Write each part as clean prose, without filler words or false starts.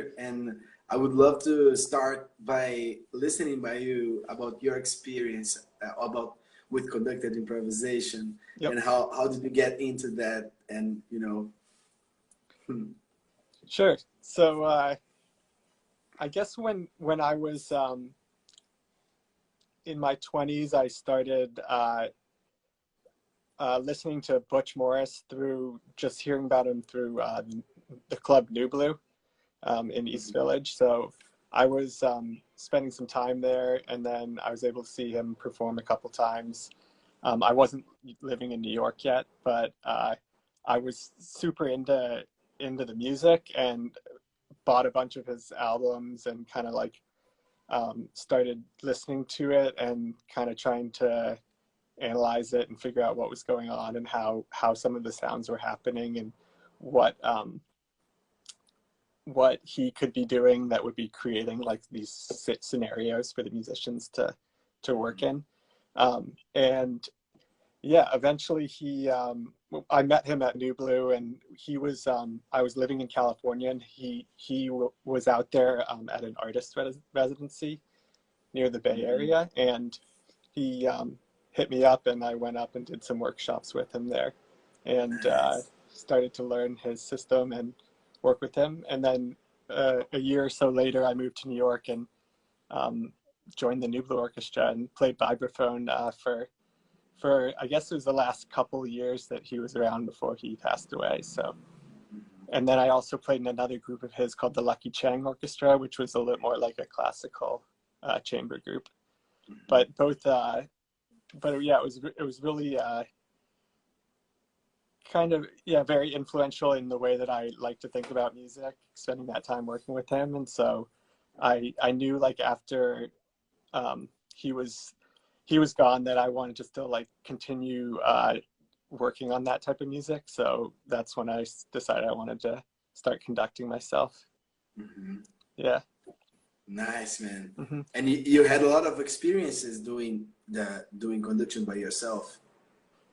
here, and I would love to start by listening by you about your experience about with conducted improvisation. Yep. And how did you get into that, and you know. Sure. So I guess when I was in my 20s, I started listening to Butch Moore through just hearing about him through the club New Blue in East Village. So I was spending some time there, and then I was able to see him perform a couple times. I wasn't living in New York yet, but I was super into the music and bought a bunch of his albums and kind of like started listening to it and kind of trying to analyze it and figure out what was going on and how some of the sounds were happening and what he could be doing that would be creating like these scenarios for the musicians to work in. And yeah, eventually I met him at New Blue, and he was, I was living in California, and he was out there at an artist residency near the Bay Area, and he hit me up, and I went up and did some workshops with him there, and started to learn his system and work with him. And then a year or so later, I moved to New York and joined the New Blue Orchestra and played vibraphone for I guess it was the last couple of years that he was around before he passed away. So, and then I also played in another group of his called the Lucky Chang Orchestra, which was a little more like a classical chamber group. But both, but yeah, it was really kind of, yeah, very influential in the way that I like to think about music, spending that time working with him. And so I knew like after he was gone that I wanted to still like continue working on that type of music. So that's when I decided I wanted to start conducting myself. Yeah. Nice, man. And you had a lot of experiences doing conduction by yourself.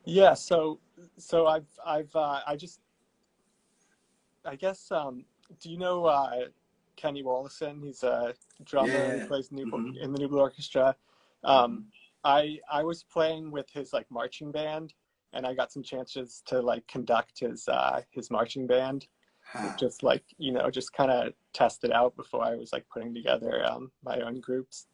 Yeah. So I guess, do you know Kenny Wallison? He's a drummer who plays in the New Blue Orchestra. I was playing with his like marching band, and I got some chances to like conduct his marching band, just like, you know, just kind of test it out before I was like putting together my own groups.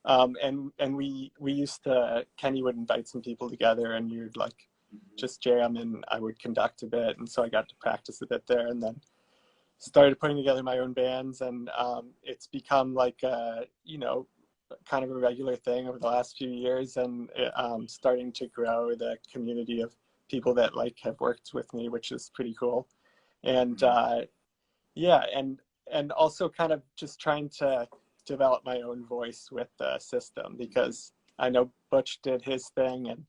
And we used to, Kenny would invite some people together, and we would like just jam, and I would conduct a bit, and so I got to practice a bit there, and then started putting together my own bands, and it's become like you know, kind of a regular thing over the last few years, and starting to grow the community of people that like have worked with me, which is pretty cool. And yeah, and also kind of just trying to develop my own voice with the system, because I know Butch did his thing, and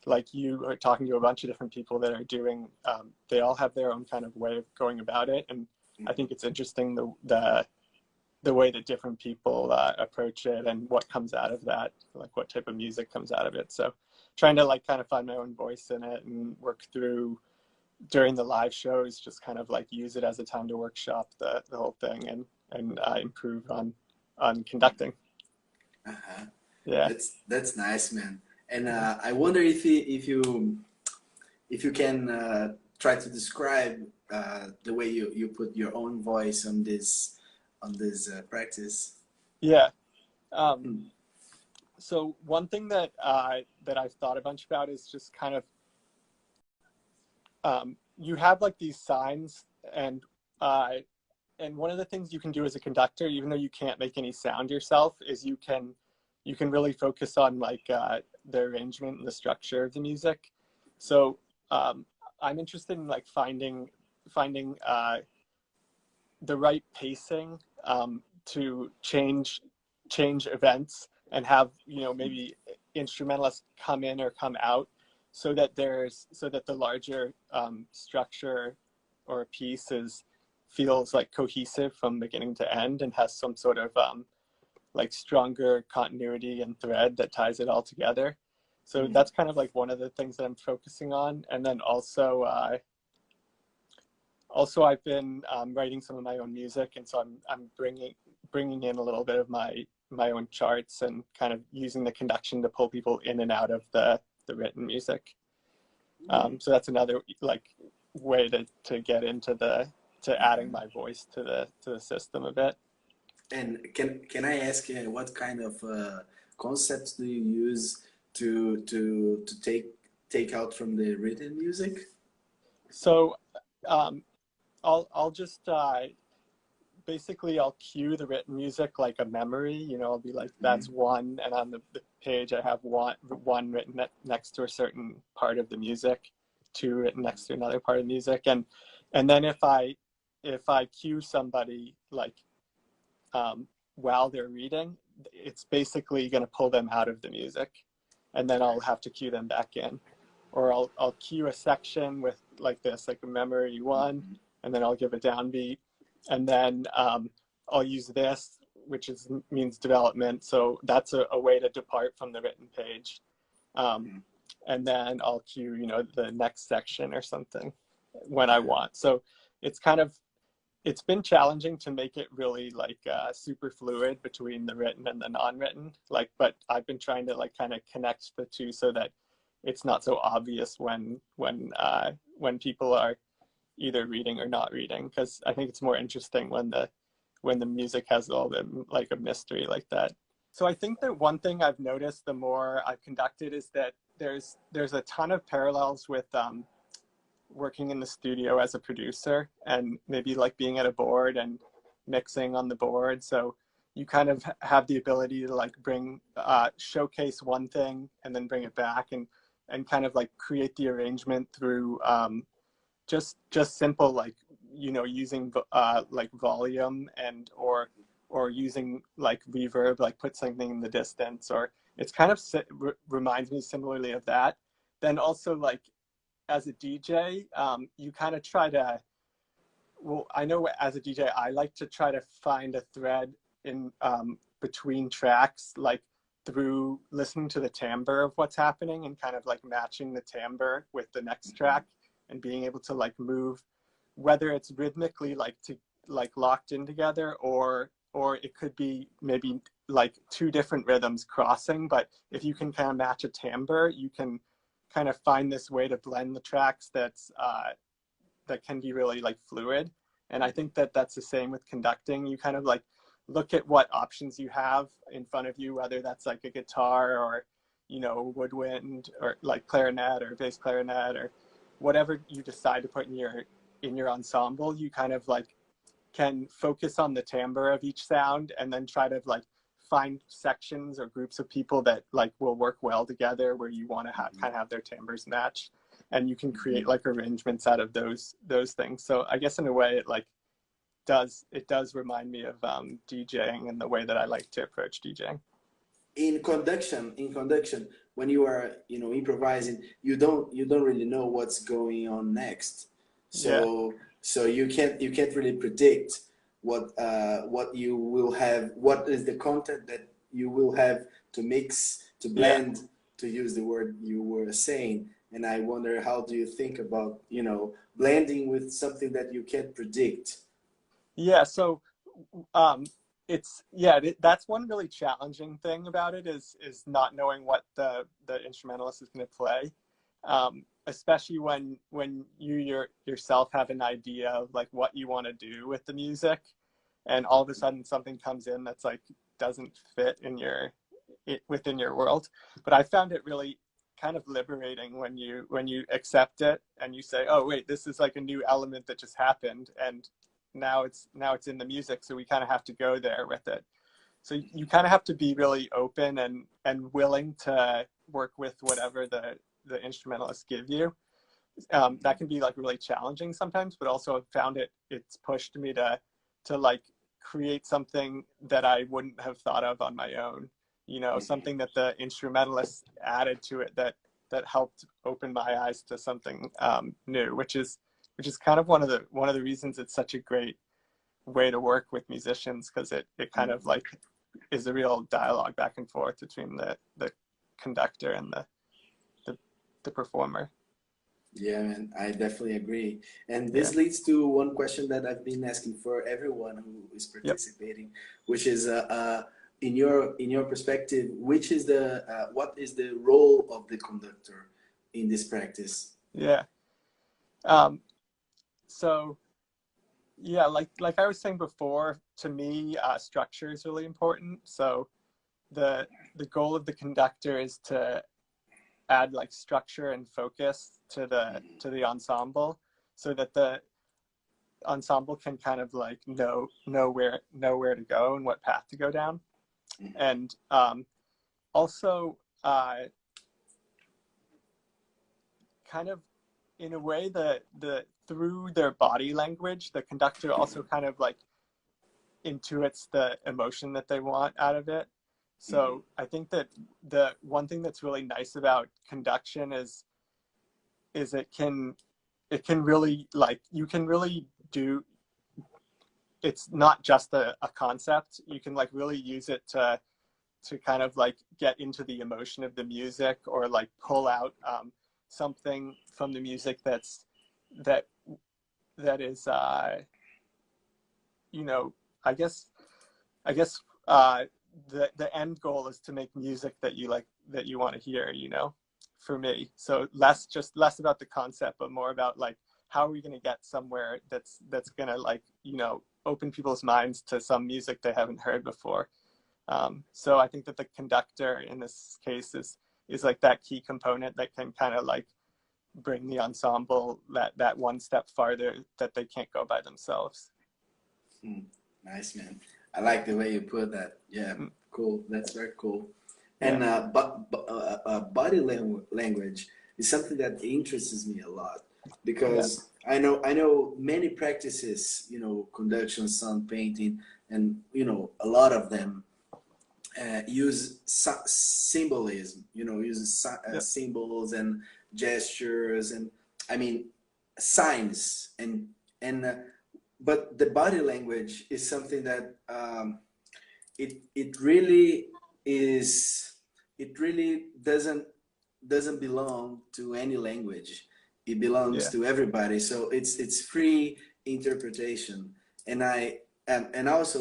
like you are talking to a bunch of different people that are doing, they all have their own kind of way of going about it. And I think it's interesting the way that different people approach it and what comes out of that, like what type of music comes out of it. So trying to like kind of find my own voice in it and work through during the live shows, just kind of like use it as a time to workshop the whole thing and improve on conducting. Yeah, that's nice, man. And I wonder if you can try to describe the way you put your own voice on this practice. Yeah. So one thing that I've thought a bunch about is just kind of you have like these signs, and one of the things you can do as a conductor, even though you can't make any sound yourself, is you can really focus on like the arrangement and the structure of the music. So I'm interested in like finding the right pacing to change events and have, you know, maybe instrumentalists come in or come out, so that the larger structure or a piece feels like cohesive from beginning to end and has some sort of like stronger continuity and thread that ties it all together. So that's kind of like one of the things that I'm focusing on. And then also also I've been writing some of my own music, and so I'm bringing in a little bit of my own charts and kind of using the conduction to pull people in and out of the written music. So that's another like way to get into to adding my voice to the system a bit. And can I ask what kind of concepts do you use to take out from the written music? So I'll just basically I'll cue the written music like a memory. You know, I'll be like, that's one, and on the page I have one written next to a certain part of the music, two written next to another part of the music, and then if I cue somebody like while they're reading, it's basically going to pull them out of the music, and then I'll have to cue them back in, or I'll cue a section with like this, like a memory one, and then I'll give a downbeat, and then I'll use this, which means development. So that's a way to depart from the written page, and then I'll cue, you know, the next section or something when I want. So it's been challenging to make it really like super fluid between the written and the non-written, like, but I've been trying to like kind of connect the two so that it's not so obvious when people are either reading or not reading, because I think it's more interesting when the music has all the like a mystery like that. So I think that one thing I've noticed the more I've conducted is that there's a ton of parallels with working in the studio as a producer, and maybe like being at a board and mixing on the board. So you kind of have the ability to like showcase one thing and then bring it back and kind of like create the arrangement through just simple, like, you know, using like volume and or using like reverb, like put something in the distance, or it's kind of reminds me similarly of that. Then also like as a DJ, you kind of try to, well, I know as a DJ, I like to try to find a thread in between tracks, like through listening to the timbre of what's happening and kind of like matching the timbre with the next track and being able to like move, whether it's rhythmically like locked in together, or it could be maybe like two different rhythms crossing. But if you can kind of match a timbre, you can kind of find this way to blend the tracks that can be really like fluid. And I think that that's the same with conducting. You kind of like look at what options you have in front of you, whether that's like a guitar or, you know, woodwind or like clarinet or bass clarinet or whatever you decide to put in your ensemble. You kind of like can focus on the timbre of each sound and then try to like find sections or groups of people that like will work well together, where you want to kind of have their timbres match, and you can create like arrangements out of those things. So I guess in a way it does remind me of DJing and the way that I like to approach DJing. In conduction, when you are, you know, improvising, you don't really know what's going on next. So you can't really predict what you will have, what is the content that you will have to mix, to blend, to use the word you were saying. And I wonder, how do you think about, you know, blending with something that you can't predict? Yeah, so that's one really challenging thing about it is not knowing what the instrumentalist is going to play, especially when you yourself have an idea of like what you want to do with the music, and all of a sudden something comes in that's like doesn't fit within your world. But I found it really kind of liberating when you accept it and you say, oh wait, this is like a new element that just happened, and now it's in the music, so we kind of have to go there with it. So you kind of have to be really open and willing to work with whatever the instrumentalists give you. That can be like really challenging sometimes, but also I've found it's pushed me to like create something that I wouldn't have thought of on my own, you know, something that the instrumentalists added to it that helped open my eyes to something new, which is kind of one of the reasons it's such a great way to work with musicians, because it kind of like is a real dialogue back and forth between the conductor and the performer. Yeah, man, I definitely agree. And Yeah. this leads to one question that I've been asking for everyone who is Yep. participating, which is, in your perspective, which is what is the role of the conductor in this practice? Yeah. So yeah, like I was saying before, to me, structure is really important. So the goal of the conductor is to add like structure and focus to the ensemble, so that the ensemble can kind of like know where to go and what path to go down. And also kind of in a way, the through their body language, the conductor also kind of like intuits the emotion that they want out of it. So I think that the one thing that's really nice about conduction is it can really, like, you can really do, it's not just a concept. You can like really use it to kind of like get into the emotion of the music, or like pull out something from the music that is you know, I guess the end goal is to make music that you like, that you want to hear, you know, for me. So less about the concept, but more about like, how are we going to get somewhere that's going to, like, you know, open people's minds to some music they haven't heard before. So I think that the conductor in this case is like that key component that can kind of like bring the ensemble that one step farther that they can't go by themselves. Nice, man. I like the way you put that. Yeah, cool. That's very cool. And Yeah. body language is something that interests me a lot, because I know many practices, you know, conduction, sound painting, and you know, a lot of them use symbolism, you know, use symbols and gestures, and I mean signs, and but the body language is something that it really is, it really doesn't belong to any language. It belongs Yeah. to everybody, so it's free interpretation. And and also,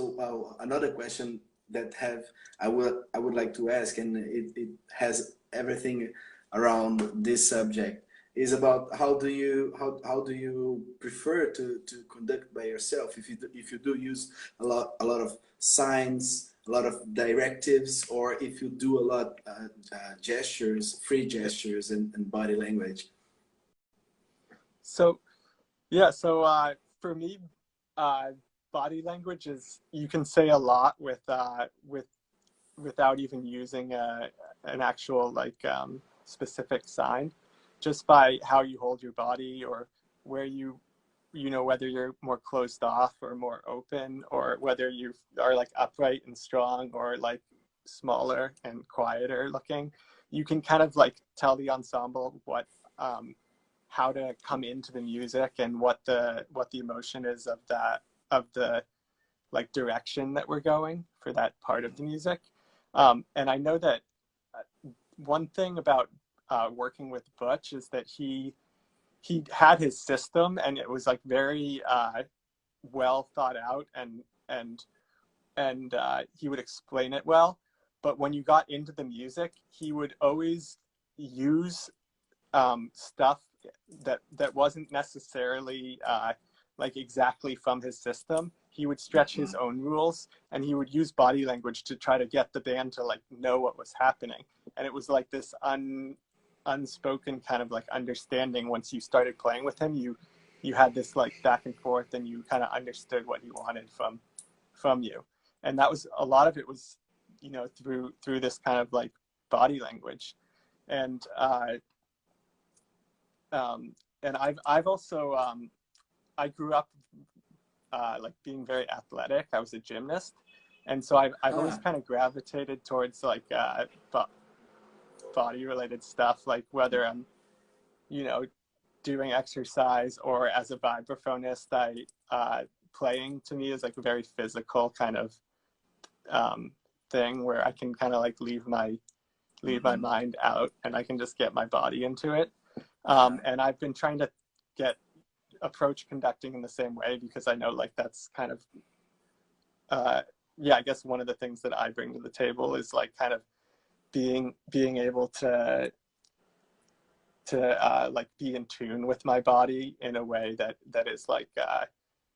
another question that I would like to ask, and it has everything around this subject, is about how do you prefer to conduct by yourself, if you do use a lot of signs, a lot of directives, or if you do a lot gestures, free gestures, and body language. So yeah, so for me, body language is, you can say a lot without even using an actual like specific sign, just by how you hold your body, or where you know, whether you're more closed off or more open, or whether you are like upright and strong, or like smaller and quieter looking. You can kind of like tell the ensemble what how to come into the music, and what the emotion is of the like direction that we're going for that part of the music. And I know that one thing about working with Butch is that he had his system, and it was like very well thought out, and he would explain it well. But when you got into the music, he would always use stuff that wasn't necessarily like exactly from his system. He would stretch his own rules, and he would use body language to try to get the band to like know what was happening. And it was like this unspoken kind of like understanding. Once you started playing with him, you had this like back and forth, and you kind of understood what he wanted from you. And that was, a lot of it was, you know, through this kind of like body language. And I've also I grew up like being very athletic. I was a gymnast, and so I've always kind of gravitated towards like body related stuff, like whether I'm, you know, doing exercise, or as a vibraphonist, playing to me is like a very physical kind of thing, where I can kind of like leave my mind out, and I can just get my body into it. And I've been trying to approach conducting in the same way, because I know like that's kind of, I guess one of the things that I bring to the table is like kind of being able to like be in tune with my body in a way that is like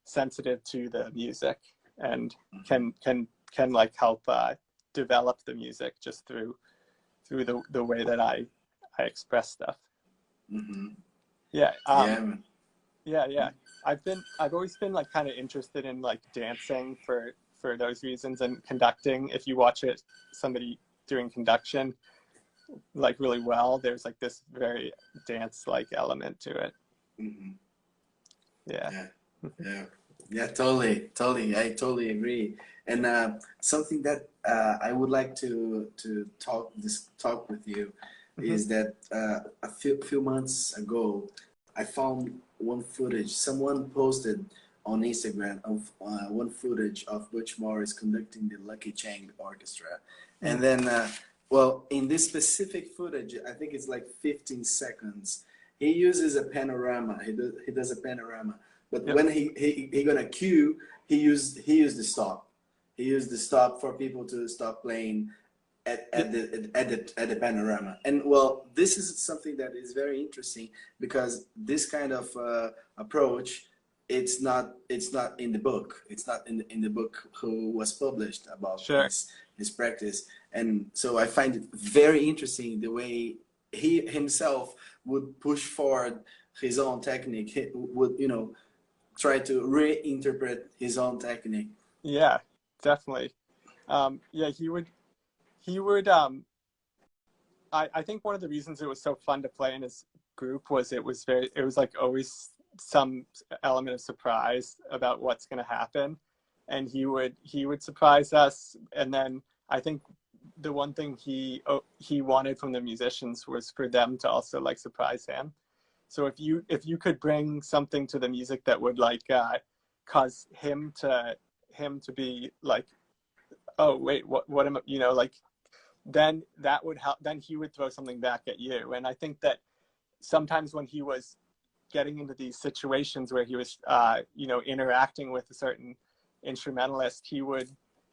sensitive to the music, and can like help develop the music just through the way that I express stuff. Yeah. I've always been like kind of interested in like dancing for those reasons, and conducting. If you watch somebody doing conduction like really well, there's like this very dance like element to it. Yeah, totally. I totally agree. And something that I would like to talk with you is that a few months ago, I found one footage. Someone posted on Instagram of one footage of Butch Moore is conducting the Lucky Chang Orchestra. And then, well, in this specific footage, I think it's like 15 seconds, he uses a panorama. He does a panorama. But when he gonna cue, he used the stop. He used the stop for people to stop playing at the panorama. And well, this is something that is very interesting, because this kind of approach, it's not in the book. It's not in the book who was published about his practice. And so I find it very interesting the way he himself would push forward his own technique. He would, try to reinterpret his own technique. Yeah, definitely. He would I think one of the reasons it was so fun to play in his group was it was like always some element of surprise about what's going to happen, and he would surprise us. And then I think the one thing he wanted from the musicians was for them to also like surprise him. So if you could bring something to the music that would like cause him to be like, oh wait, what am I, like, then that would help. Then he would throw something back at you. And I think that sometimes when he was getting into these situations where he was interacting with a certain instrumentalist,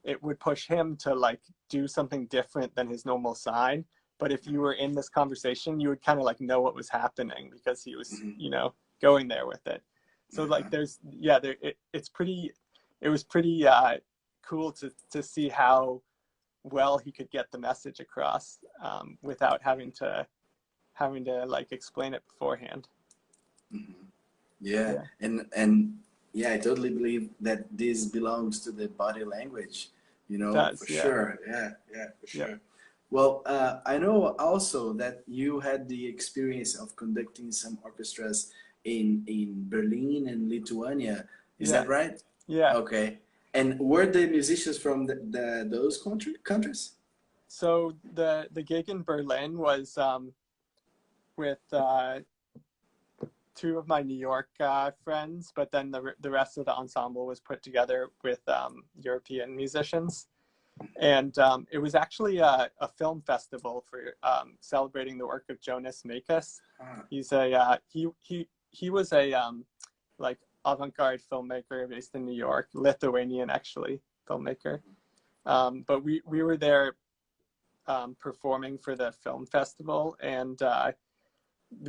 it would push him to like do something different than his normal sign. But if you were in this conversation, you would kind of like know what was happening, because he was, going there with it. So like it was pretty cool to see how well he could get the message across without having to like explain it beforehand. And I totally believe that this belongs to the body language, for sure. For sure. Well, I know also that you had the experience of conducting some orchestras in Berlin and Lithuania. Is that right? Yeah. Okay. And were the musicians from those countries? So the gig in Berlin was with two of my New York friends, but then the rest of the ensemble was put together with European musicians. And it was actually a film festival for celebrating the work of Jonas Mekas. He's he was a like avant-garde filmmaker based in New York, Lithuanian actually filmmaker. But we were there performing for the film festival, and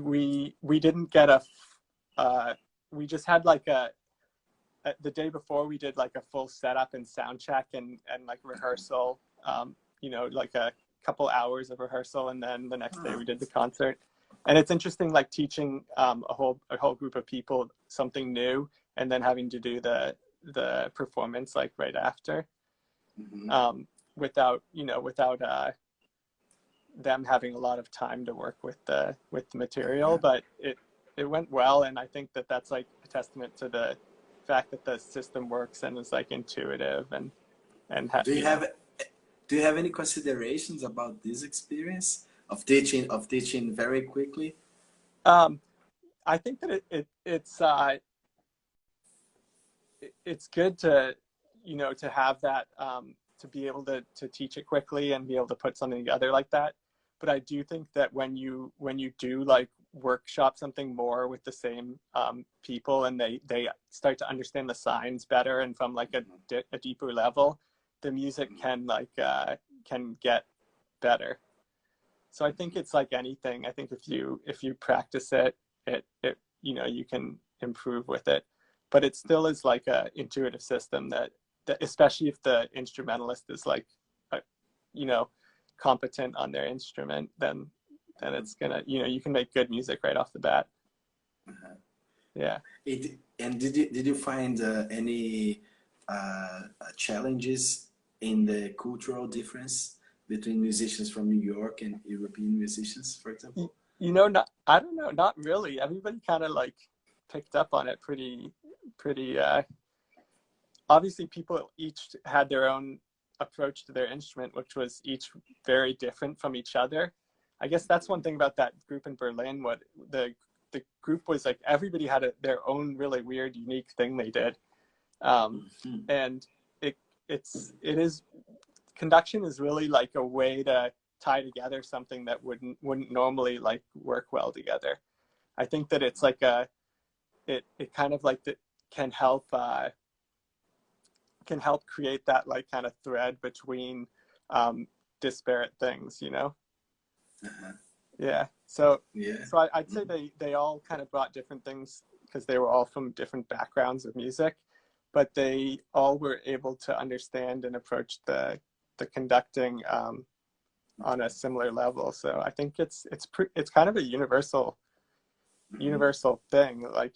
we didn't get we just had like the day before we did like a full setup and sound check and like rehearsal, like a couple hours of rehearsal, and then the next day we did the concert. And it's interesting, like teaching a whole group of people something new, and then having to do the performance like right after, without them having a lot of time to work with the material. But it went well, and I think that's like a testament to the fact that the system works and is like intuitive and do you have any considerations about this experience of teaching very quickly? I think that it's good to to have that, to be able to teach it quickly and be able to put something together like that. But I do think that when you do like workshop something more with the same people, and they start to understand the signs better, and from like a deeper level, the music can can get better. So I think it's like anything. I think if you practice it, you know, you can improve with it. But it still is like a intuitive system that especially if the instrumentalist is like, you know, competent on their instrument, then it's gonna, you know, you can make good music right off the bat. Yeah. And did you find any challenges in the cultural difference between musicians from New York and European musicians, for example? You know, I don't know, not really. Everybody kind of like picked up on it pretty obviously people each had their own approach to their instrument, which was each very different from each other. I guess that's one thing about that group in Berlin. What the group was like, everybody had their own really weird, unique thing they did. And it is, conduction is really like a way to tie together something that wouldn't normally like work well together. I think that it's like it kind of like that can help create that like kind of thread between disparate things, you know. Yeah. So I'd say they all kind of brought different things because they were all from different backgrounds of music, but they all were able to understand and approach the conducting on a similar level. So I think it's kind of a universal thing. Like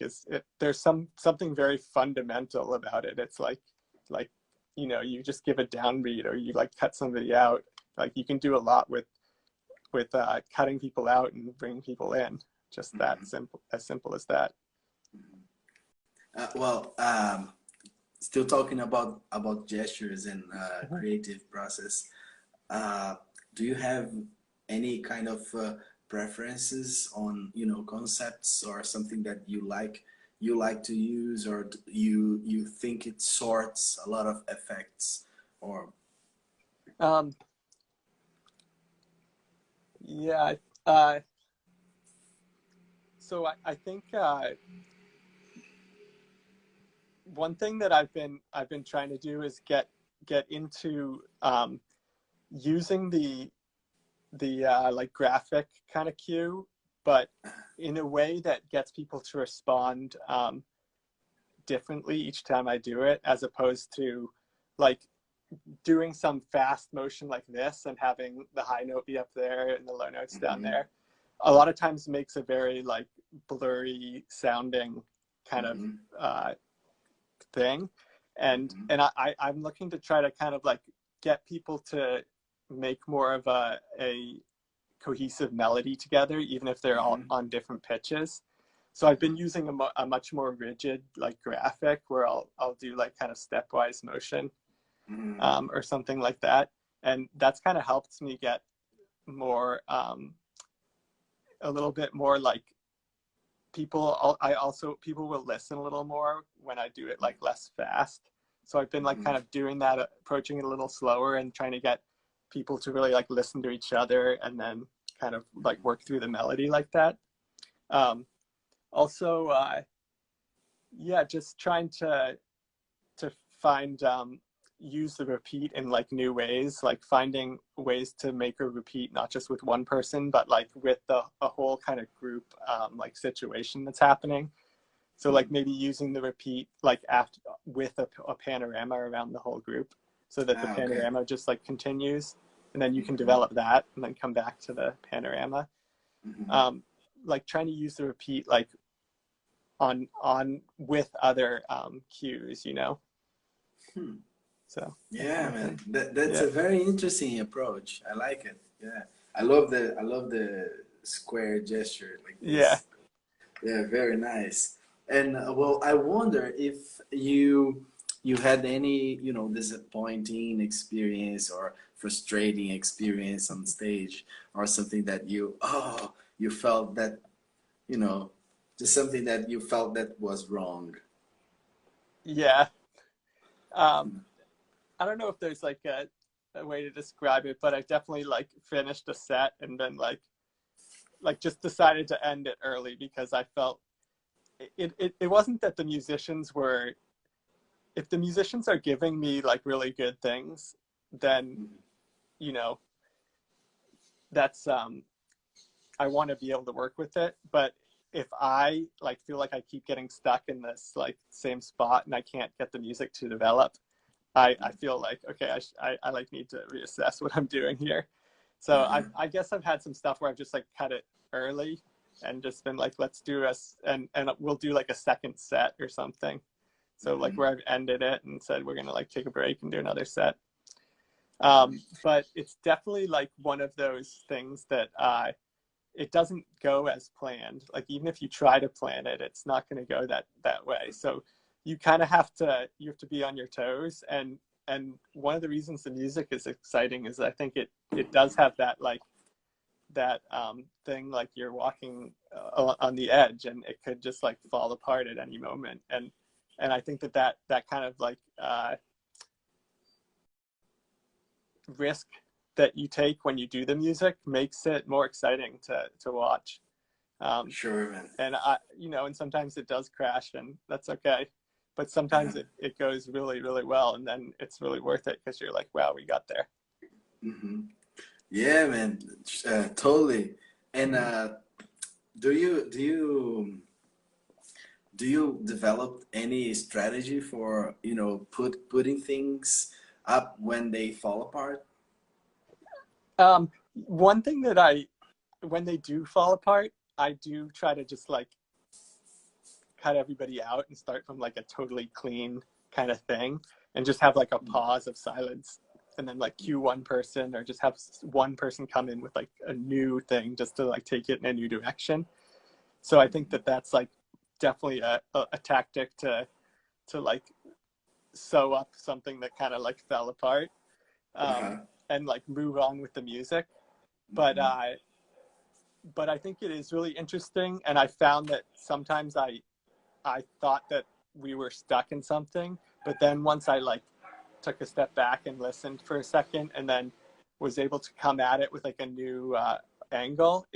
there's something very fundamental about it. It's like, you know, you just give a downbeat or you like cut somebody out. Like you can do a lot with cutting people out and bringing people in. Just that simple, as simple as that. Still talking about gestures and creative process. Do you have any kind of preferences on, you know, concepts or something that you like to use, or you think it sorts a lot of effects, or? Yeah. So I think one thing that I've been trying to do is get into using the like graphic kind of cue, but in a way that gets people to respond differently each time I do it, as opposed to like doing some fast motion like this and having the high note be up there and the low notes down there. A lot of times makes a very like blurry sounding kind of thing. And I'm looking to try to kind of like get people to make more of a cohesive melody together, even if they're all on different pitches. So I've been using a much more rigid like graphic where I'll do like kind of stepwise motion or something like that. And that's kind of helped me get more, a little bit more like people will listen a little more when I do it like less fast. So I've been like kind of doing that, approaching it a little slower and trying to get people to really like listen to each other and then kind of like work through the melody like that. Also, yeah, just trying to find, use the repeat in like new ways, like finding ways to make a repeat, not just with one person, but like with a whole kind of group, like situation that's happening. So like maybe using the repeat like after with a panorama around the whole group, so that the panorama just like continues, and then you can develop that and then come back to the panorama. Like trying to use the repeat like on with other cues, you know. So yeah, man, that's a very interesting approach. I like it. Yeah, I love the square gesture like this. Yeah, very nice. And well, I wonder if you had any, you know, disappointing experience or frustrating experience on stage, or something that you felt that, you know, just something that you felt that was wrong. Yeah. I don't know if there's like a way to describe it, but I definitely like finished a set and then like like just decided to end it early because I felt it wasn't that the musicians were, if the musicians are giving me like really good things, then, you know, that's, I want to be able to work with it. But if I like feel like I keep getting stuck in this like same spot and I can't get the music to develop, I feel like, okay, I like need to reassess what I'm doing here. So I guess I've had some stuff where I've just like cut it early and just been like, let's do and we'll do like a second set or something. So like where I've ended it and said, we're going to like take a break and do another set. But it's definitely like one of those things that, it doesn't go as planned. Like even if you try to plan it, it's not going to go that way. So you kind of have to be on your toes. And one of the reasons the music is exciting is I think it does have that like that thing, like you're walking on the edge and it could just like fall apart at any moment. And I think that kind of like risk that you take when you do the music makes it more exciting to watch. Sure, man. And and sometimes it does crash and that's okay. But sometimes it goes really, really well. And then it's really worth it because you're like, wow, we got there. Yeah, man. Totally. And do you develop any strategy for, putting things up when they fall apart? One thing that when they do fall apart, I do try to just like cut everybody out and start from like a totally clean kind of thing and just have like a pause of silence and then like cue one person or just have one person come in with like a new thing just to like take it in a new direction. So I think that's like definitely a tactic to like sew up something that kind of like fell apart and like move on with the music. But I think it is really interesting. And I found that sometimes I thought that we were stuck in something, but then once I like took a step back and listened for a second and then was able to come at it with like a new angle,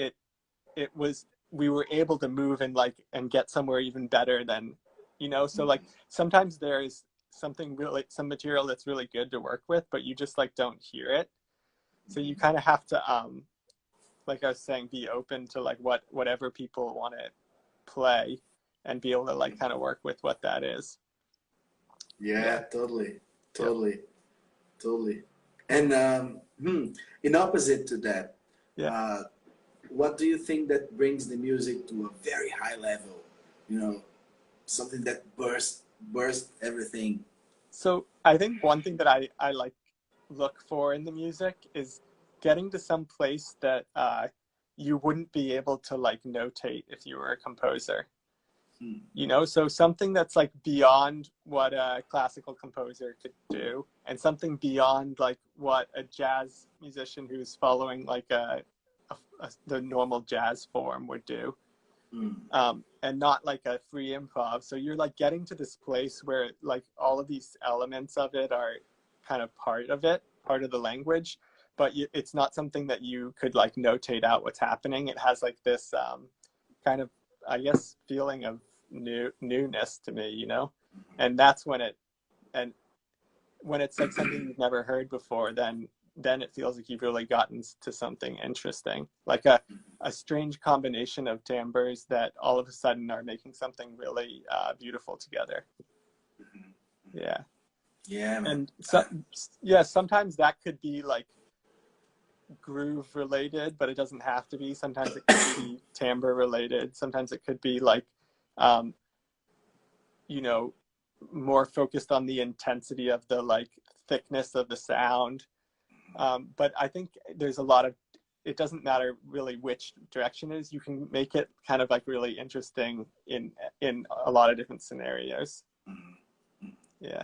we were able to move and get somewhere even better than, so like sometimes there is something really, some material that's really good to work with, but you just like don't hear it. So you kind of have to, like I was saying, be open to like whatever people want to play and be able to like kind of work with what that is. Yeah. Totally. And in opposite to that, what do you think that brings the music to a very high level? Something that burst everything. So I think one thing that I like look for in the music is getting to some place that you wouldn't be able to like notate if you were a composer. So something that's like beyond what a classical composer could do, and something beyond like what a jazz musician who's following like the normal jazz form would do, and not like a free improv. So you're like getting to this place where like all of these elements of it are kind of part of the language, but it's not something that you could like notate out what's happening. It has like this kind of, I guess, feeling of newness to me, and that's when it's like something you've never heard before, then it feels like you've really gotten to something interesting, like a strange combination of timbres that all of a sudden are making something really beautiful together. Yeah, man. And sometimes that could be like groove related, but it doesn't have to be. Sometimes it could be timbre related. Sometimes it could be like more focused on the intensity of the like thickness of the sound. But I think there's a lot of, it doesn't matter really which direction it is. You can make it kind of like really interesting in a lot of different scenarios. Yeah,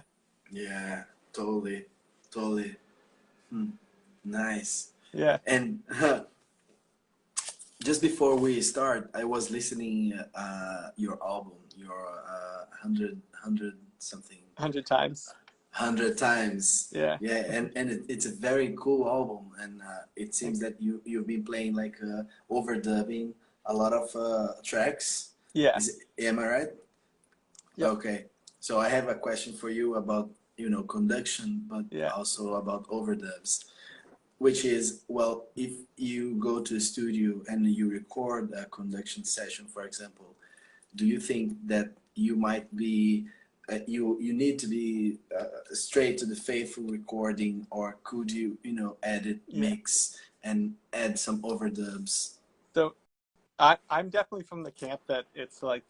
totally. Nice. Yeah. And just before we start, I was listening your album, your 100 something. 100 times. 100 times. Yeah. Yeah, and it's a very cool album, and it seems Thanks. that you've been playing like overdubbing a lot of tracks. Yeah. Am I right? Yep. Okay. So I have a question for you about, conduction, but Yeah. also about overdubs, which is, well, if you go to a studio and you record a conduction session, for example, do you think that you might be you need to be straight to the faithful recording, or could you edit, Yeah. mix, and add some overdubs? So I'm definitely from the camp that it's like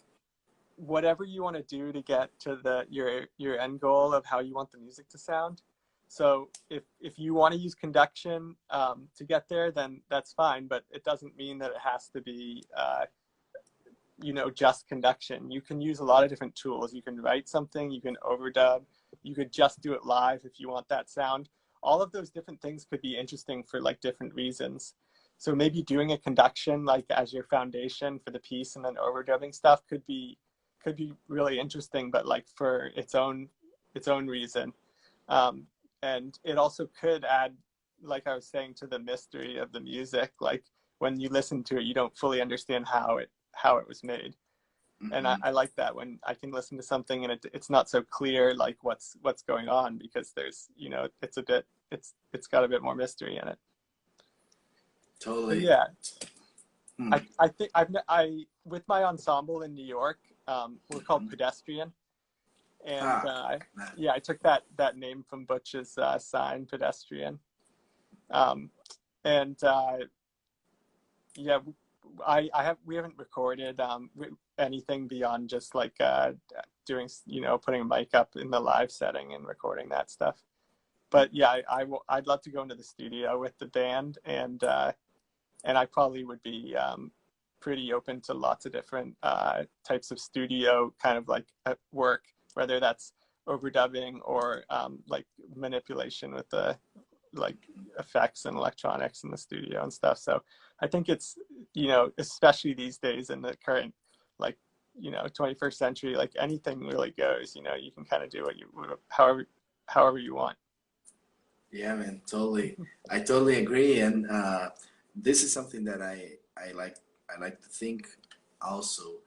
whatever you want to do to get to your end goal of how you want the music to sound. So if you want to use conduction to get there, then that's fine, but it doesn't mean that it has to be just conduction. You can use a lot of different tools. You can write something, you can overdub, you could just do it live if you want that sound. All of those different things could be interesting for like different reasons. So maybe doing a conduction like as your foundation for the piece, and then overdubbing stuff could be really interesting, but like for its own reason. And it also could add, like I was saying, to the mystery of the music. Like when you listen to it, you don't fully understand how it was made. Mm-hmm. And I like that when I can listen to something and it's not so clear like what's going on, because there's it's got a bit more mystery in it. Totally. But yeah. I think I with my ensemble in New York, we're called Pedestrian, and I took that name from Butch's sign, Pedestrian, and we haven't recorded anything beyond just like doing putting a mic up in the live setting and recording that stuff. But yeah, I'd love to go into the studio with the band, and I probably would be pretty open to lots of different types of studio kind of like work, whether that's overdubbing or like manipulation with the like effects and electronics in the studio and stuff. So I think it's, especially these days in the current, like, 21st century, like anything really goes, you can kind of do however you want. Yeah, man, totally. I totally agree. And this is something that I like to think also,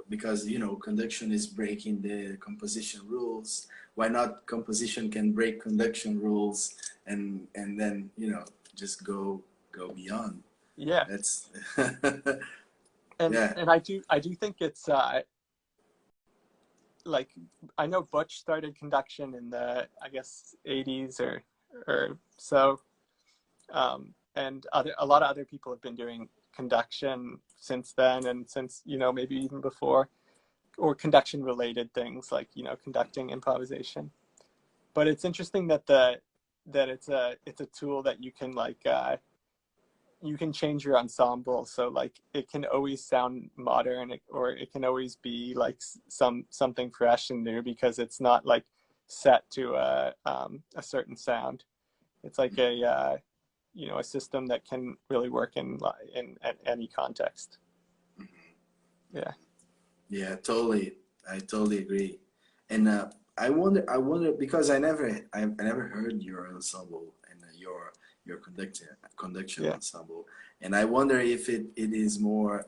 because conduction is breaking the composition rules. Why not composition can break conduction rules, and then just go beyond. Yeah. That's and yeah. And I do think it's like, I know Butch started conduction in the, I guess, 80s or so, and a lot of other people have been doing conduction since then, and since maybe even before, or conduction related things like conducting improvisation. But it's interesting that it's a tool that you can like you can change your ensemble, so like it can always sound modern, or it can always be like something fresh and new, because it's not like set to a certain sound. It's like a system that can really work in any context. Mm-hmm. Yeah, totally. I totally agree. And I wonder because I never heard your ensemble and your conduction ensemble, and I wonder if it is more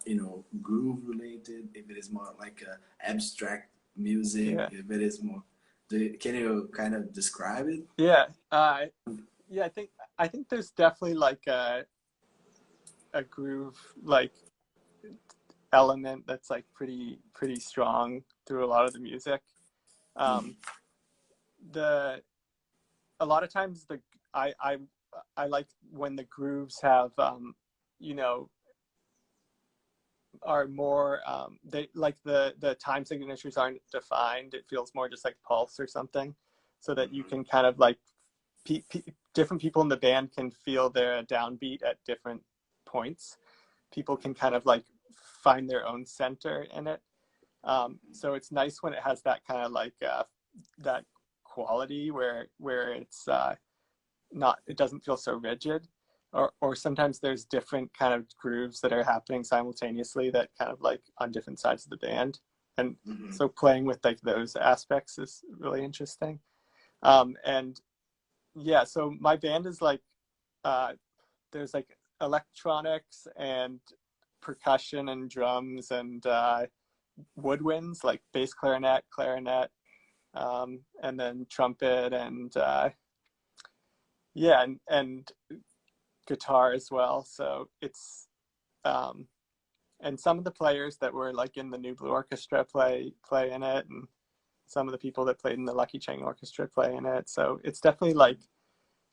groove related, if it is more like abstract music, if it is more. Can you kind of describe it? Yeah. Yeah, I think there's definitely like a groove like element that's like pretty strong through a lot of the music. A lot of times I like when the grooves have are more they like the time signatures aren't defined. It feels more just like pulse or something, so that you can kind of like different people in the band can feel their downbeat at different points. People can kind of like find their own center in it. So it's nice when it has that kind of like that quality where it's not, it doesn't feel so rigid. Or sometimes there's different kind of grooves that are happening simultaneously that kind of like on different sides of the band. And Mm-hmm. so playing with like those aspects is really interesting. And yeah, so my band is like, there's like electronics and percussion and drums and woodwinds, like bass clarinet, and then trumpet and yeah, and guitar as well. So it's and some of the players that were like in the New Blue Orchestra play in it, and some of the people that played in the Lucky Chang Orchestra play in it. So it's definitely like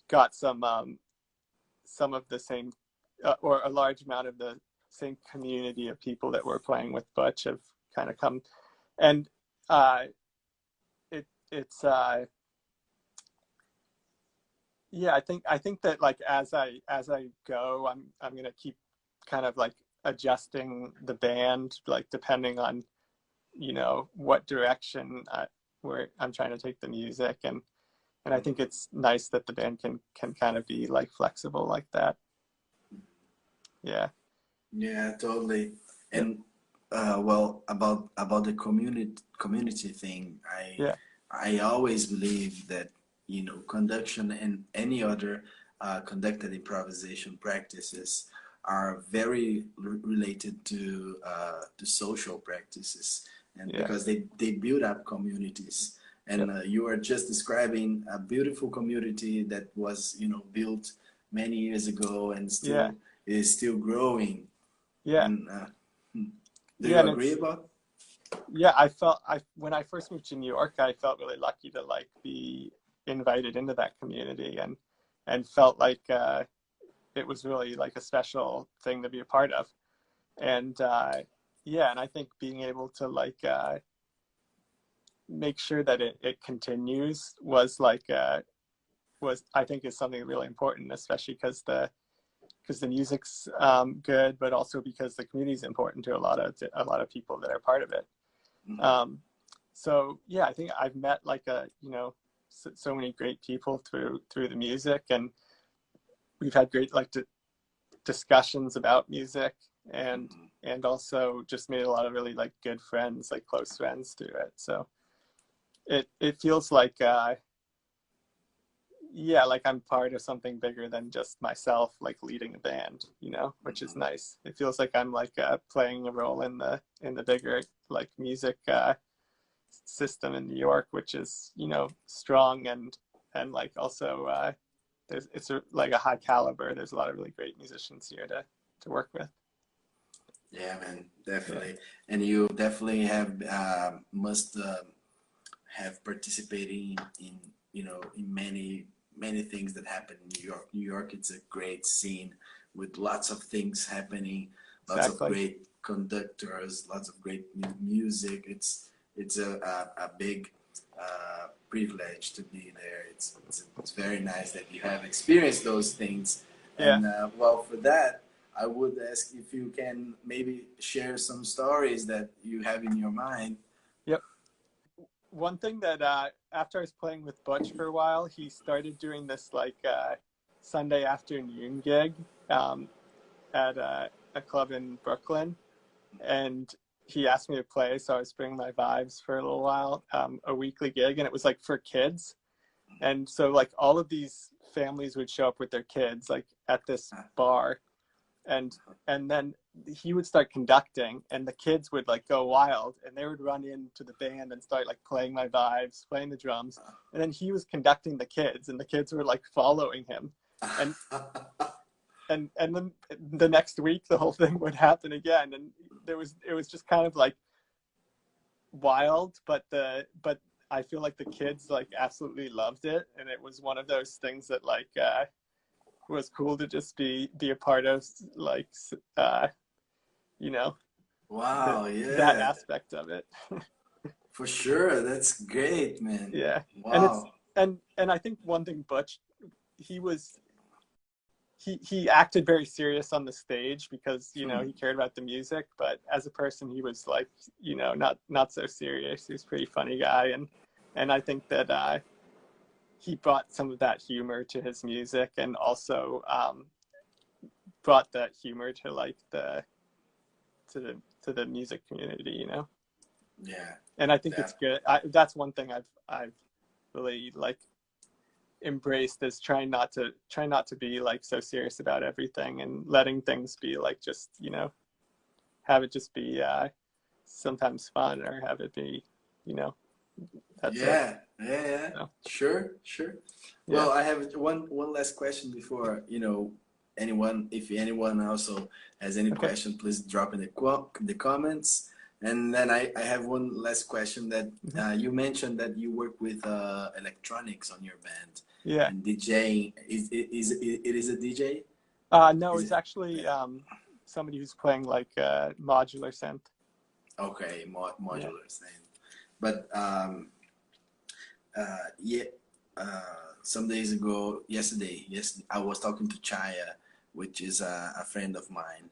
got some of the same or a large amount of the same community of people that were playing with Butch have kind of come, and it's yeah, I think that like as I go, I'm gonna keep kind of like adjusting the band, like depending on, you know, what direction where I'm trying to take the music, and I think it's nice that the band can kind of be like flexible like that. Yeah. Yeah, totally. And well, about the community thing, I always believe that, you know, conduction and any other conducted improvisation practices are very related to social practices, and because they build up communities. And you are just describing a beautiful community that was, you know, built many years ago and still is still growing. Yeah. And, do you agree about? Yeah, when I first moved to New York, I felt really lucky to like be invited into that community, and felt like it was really like a special thing to be a part of. And yeah, and I think being able to like make sure that it continues was like I think is something really important, especially because the music's good, but also because the community is important to a lot of people that are part of it. Mm-hmm. So yeah, I think I've met like so many great people through the music, and we've had great like discussions about music, and also just made a lot of really like good friends, like close friends through it. So it feels like yeah, like I'm part of something bigger than just myself, like leading a band, you know, which is nice. It feels like I'm like playing a role in the bigger like music system in New York, which is, you know, strong and like also it's like a high caliber. There's a lot of really great musicians here to work with. Yeah, man, definitely. Yeah. And you definitely have must have participating in, you know, in many things that happen in New York. New York, it's a great scene with lots of things happening, lots of great conductors, lots of great music. It's a big privilege to be there. It's very nice that you have experienced those things. And well, for that, I would ask if you can maybe share some stories that you have in your mind. Yep. One thing that after I was playing with Butch for a while, he started doing this like Sunday afternoon gig at a club in Brooklyn, and he asked me to play, so I was bringing my vibes for a little while, a weekly gig, and it was like for kids. And so like all of these families would show up with their kids like at this bar, and then he would start conducting, and the kids would like go wild, and they would run into the band and start like playing my vibes, playing the drums, and then he was conducting the kids, and the kids were like following him, and and then the next week the whole thing would happen again, and it was just kind of like wild, but I feel like the kids like absolutely loved it, and it was one of those things that like was cool to just be a part of, like you know, wow, that aspect of it. For sure, that's great, man. Yeah. Wow. And I think one thing Butch, he acted very serious on the stage because, you know, he cared about the music, but as a person he was like, you know, not so serious. He was a pretty funny guy, and I think that he brought some of that humor to his music, and also brought that humor to like to the music community, you know. Yeah. And I think it's good. That's one thing I've really like embraced, is trying not to be like so serious about everything, and letting things be like, just, you know, have it just be sometimes fun, or have it be, you know, that's yeah, it. yeah, So, sure. yeah. Well, I have one last question before, you know, if anyone also has any Okay. question, please drop in the comments. And then I have one last question that you mentioned that you work with electronics on your band. Yeah. And DJing, it is a DJ? No, it's actually somebody who's playing like modular synth. Okay, modular synth. But yeah, some days ago, yesterday, I was talking to Chaya, which is a friend of mine,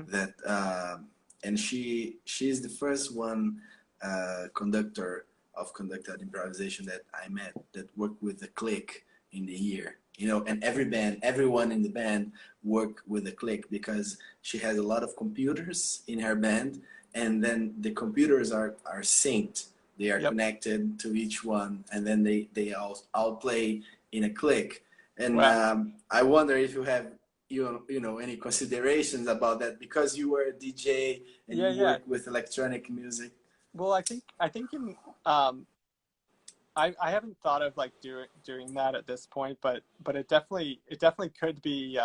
that and she's the first one conductor of conducted improvisation that I met that worked with the click in the year. You know, and everyone in the band work with the click, because she has a lot of computers in her band, and then the computers are synced. They are connected to each one, and then they all play in a click. And I wonder if you have you know any considerations about that, because you were a DJ and you work with electronic music. Well, I think in I haven't thought of like doing that at this point, but it definitely could be,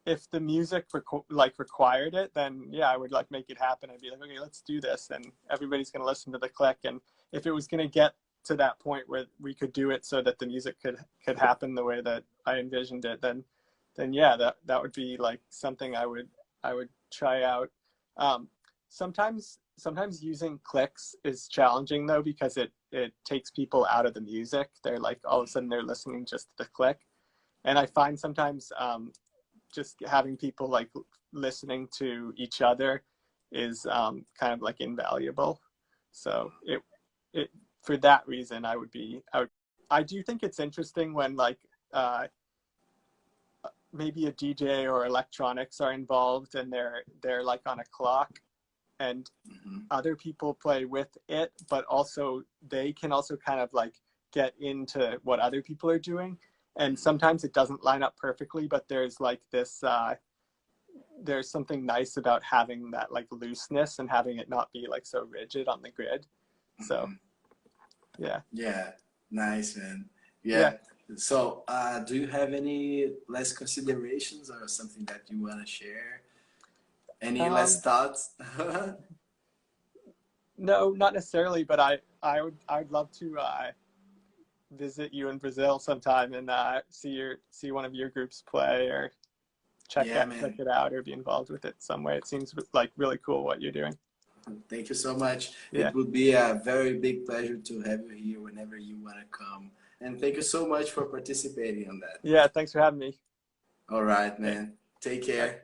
if the music required it, then yeah, I would like make it happen. I'd be like, okay, let's do this, and everybody's gonna listen to the click. And if it was gonna get to that point where we could do it so that the music could happen the way that I envisioned it, then yeah, that would be like something I would try out. Sometimes using clicks is challenging though, because it takes people out of the music. They're like, all of a sudden they're listening just to the click. And I find sometimes just having people like listening to each other is kind of like invaluable. So it for that reason, I do think it's interesting when like maybe a DJ or electronics are involved, and they're like on a clock, and other people play with it, but also they can also kind of like get into what other people are doing. And sometimes it doesn't line up perfectly, but there's like this, there's something nice about having that like looseness and having it not be like so rigid on the grid. So, yeah. Yeah, nice, man. Yeah. So, do you have any last considerations or something that you want to share? Any last thoughts? No, not necessarily, but I'd love to visit you in Brazil sometime and see one of your groups play, or check it out, or be involved with it some way. It seems like really cool what you're doing. Thank you so much. Yeah. It would be a very big pleasure to have you here whenever you want to come. And thank you so much for participating on that. Yeah, thanks for having me. All right, man. Take care.